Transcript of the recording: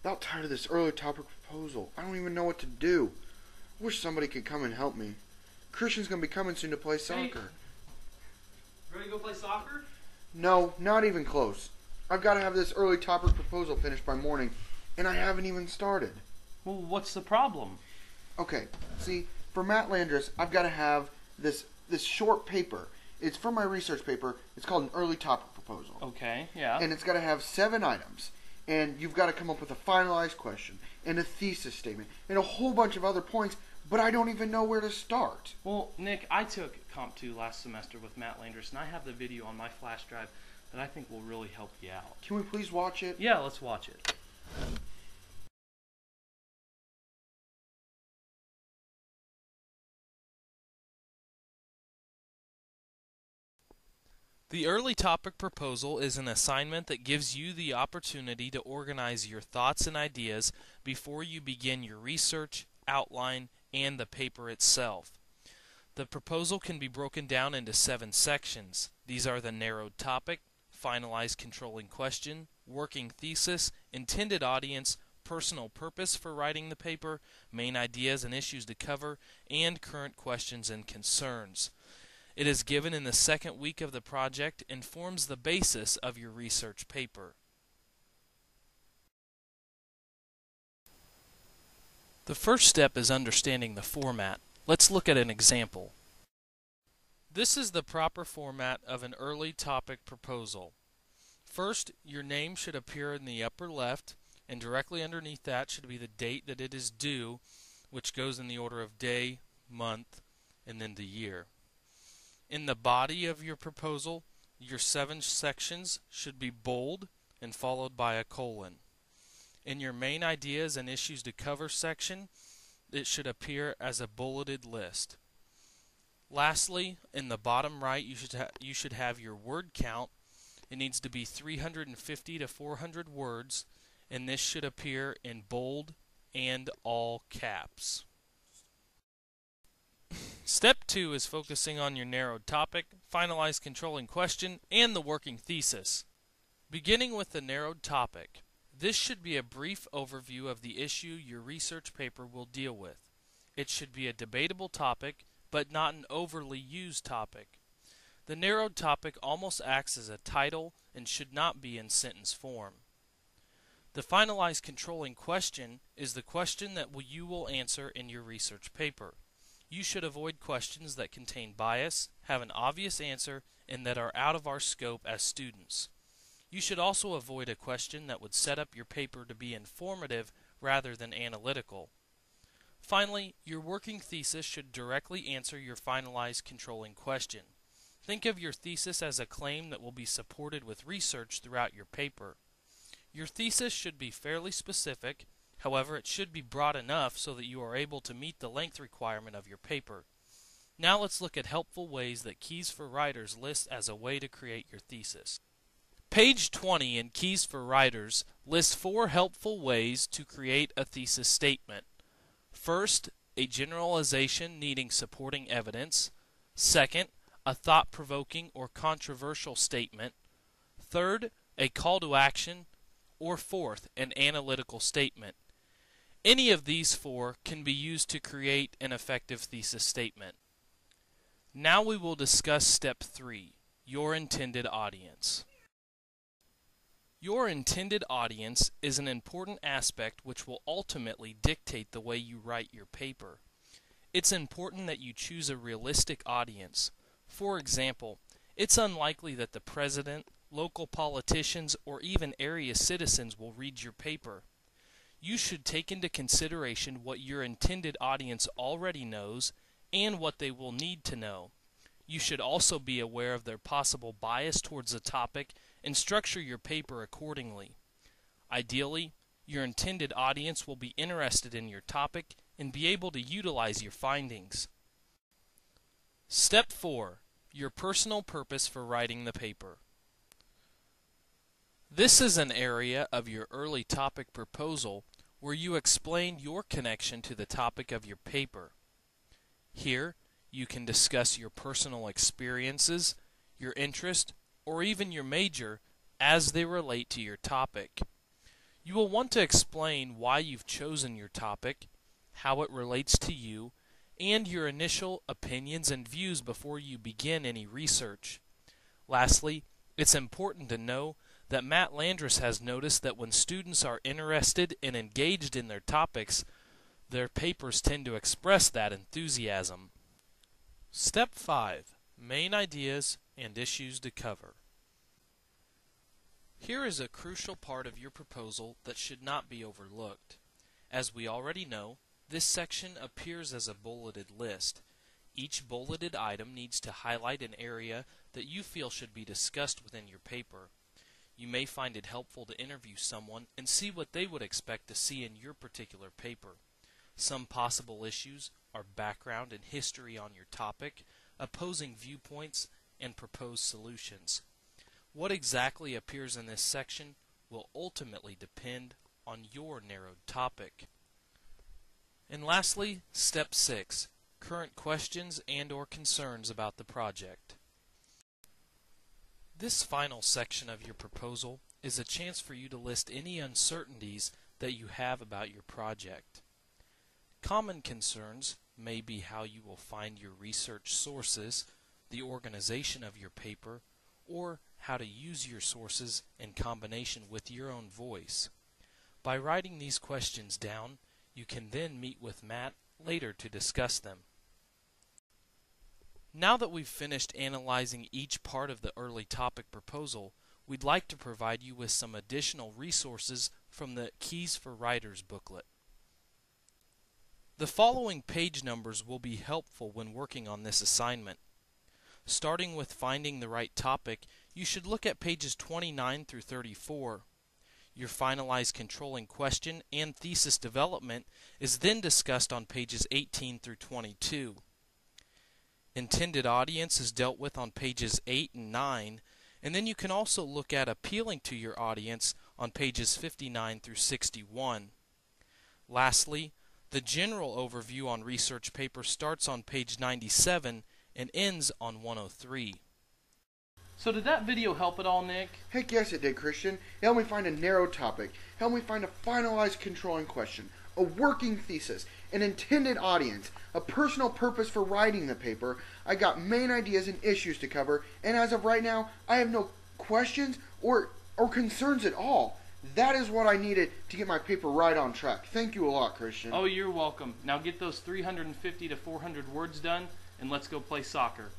About tired of this early topic proposal. I don't even know what to do. I wish somebody could come and help me. Christian's gonna be coming soon to play soccer. Ready to go play soccer? No, not even close. I've got to have this early topic proposal finished by morning, and I haven't even started. Well, what's the problem? Okay, see, for Matt Landris, I've got to have this short paper. It's from my research paper. It's called an early topic proposal. Okay, yeah. And it's got to have 7 items. And you've got to come up with a finalized question, and a thesis statement, and a whole bunch of other points, but I don't even know where to start. Well, Nick, I took Comp 2 last semester with Matt Landris, and I have the video on my flash drive that I think will really help you out. Can we please watch it? Yeah, let's watch it. The early topic proposal is an assignment that gives you the opportunity to organize your thoughts and ideas before you begin your research, outline, and the paper itself. The proposal can be broken down into 7 sections. These are the narrowed topic, finalized controlling question, working thesis, intended audience, personal purpose for writing the paper, main ideas and issues to cover, and current questions and concerns. It is given in the second week of the project and forms the basis of your research paper. The first step is understanding the format. Let's look at an example. This is the proper format of an early topic proposal. First, your name should appear in the upper left, and directly underneath that should be the date that it is due, which goes in the order of day, month, and then the year. In the body of your proposal, your 7 sections should be bold and followed by a colon. In your main ideas and issues to cover section, it should appear as a bulleted list. Lastly, in the bottom right, you should have your word count. It needs to be 350 to 400 words, and this should appear in bold and all caps. Step 2 is focusing on your narrowed topic, finalized controlling question, and the working thesis. Beginning with the narrowed topic, this should be a brief overview of the issue your research paper will deal with. It should be a debatable topic, but not an overly used topic. The narrowed topic almost acts as a title and should not be in sentence form. The finalized controlling question is the question that you will answer in your research paper. You should avoid questions that contain bias, have an obvious answer, and that are out of our scope as students. You should also avoid a question that would set up your paper to be informative rather than analytical. Finally, your working thesis should directly answer your finalized controlling question. Think of your thesis as a claim that will be supported with research throughout your paper. Your thesis should be fairly specific. However, it should be broad enough so that you are able to meet the length requirement of your paper. Now let's look at helpful ways that Keys for Writers lists as a way to create your thesis. Page 20 in Keys for Writers lists 4 helpful ways to create a thesis statement. First, a generalization needing supporting evidence. Second, a thought-provoking or controversial statement. Third, a call to action. Or fourth, an analytical statement. Any of these 4 can be used to create an effective thesis statement. Now we will discuss step 3, your intended audience. Your intended audience is an important aspect which will ultimately dictate the way you write your paper. It's important that you choose a realistic audience. For example, it's unlikely that the president, local politicians, or even area citizens will read your paper. You should take into consideration what your intended audience already knows and what they will need to know. You should also be aware of their possible bias towards the topic and structure your paper accordingly. Ideally, your intended audience will be interested in your topic and be able to utilize your findings. Step 4. Your personal purpose for writing the paper. This is an area of your early topic proposal where you explain your connection to the topic of your paper. Here, you can discuss your personal experiences, your interest, or even your major as they relate to your topic. You will want to explain why you've chosen your topic, how it relates to you, and your initial opinions and views before you begin any research. Lastly, it's important to know that Matt Landris has noticed that when students are interested and engaged in their topics, their papers tend to express that enthusiasm. Step 5. Main ideas and issues to cover. Here is a crucial part of your proposal that should not be overlooked. As we already know, this section appears as a bulleted list. Each bulleted item needs to highlight an area that you feel should be discussed within your paper. You may find it helpful to interview someone and see what they would expect to see in your particular paper. Some possible issues are background and history on your topic, opposing viewpoints, and proposed solutions. What exactly appears in this section will ultimately depend on your narrowed topic. And lastly, Step 6. Current questions and/or concerns about the project. This final section of your proposal is a chance for you to list any uncertainties that you have about your project. Common concerns may be how you will find your research sources, the organization of your paper, or how to use your sources in combination with your own voice. By writing these questions down, you can then meet with Matt later to discuss them. Now that we've finished analyzing each part of the early topic proposal, we'd like to provide you with some additional resources from the Keys for Writers booklet. The following page numbers will be helpful when working on this assignment. Starting with finding the right topic, you should look at pages 29 through 34. Your finalized controlling question and thesis development is then discussed on pages 18 through 22. Intended audience is dealt with on pages 8 and 9, and then you can also look at appealing to your audience on pages 59 through 61. Lastly, the general overview on research paper starts on page 97 and ends on 103. So did that video help at all, Nick? Heck yes it did, Christian. It helped me find a narrow topic, helped me find a finalized controlling question, a working thesis, an intended audience, a personal purpose for writing the paper. I got main ideas and issues to cover, and as of right now, I have no questions or concerns at all. That is what I needed to get my paper right on track. Thank you a lot, Christian. Oh, you're welcome. Now get those 350 to 400 words done, and let's go play soccer.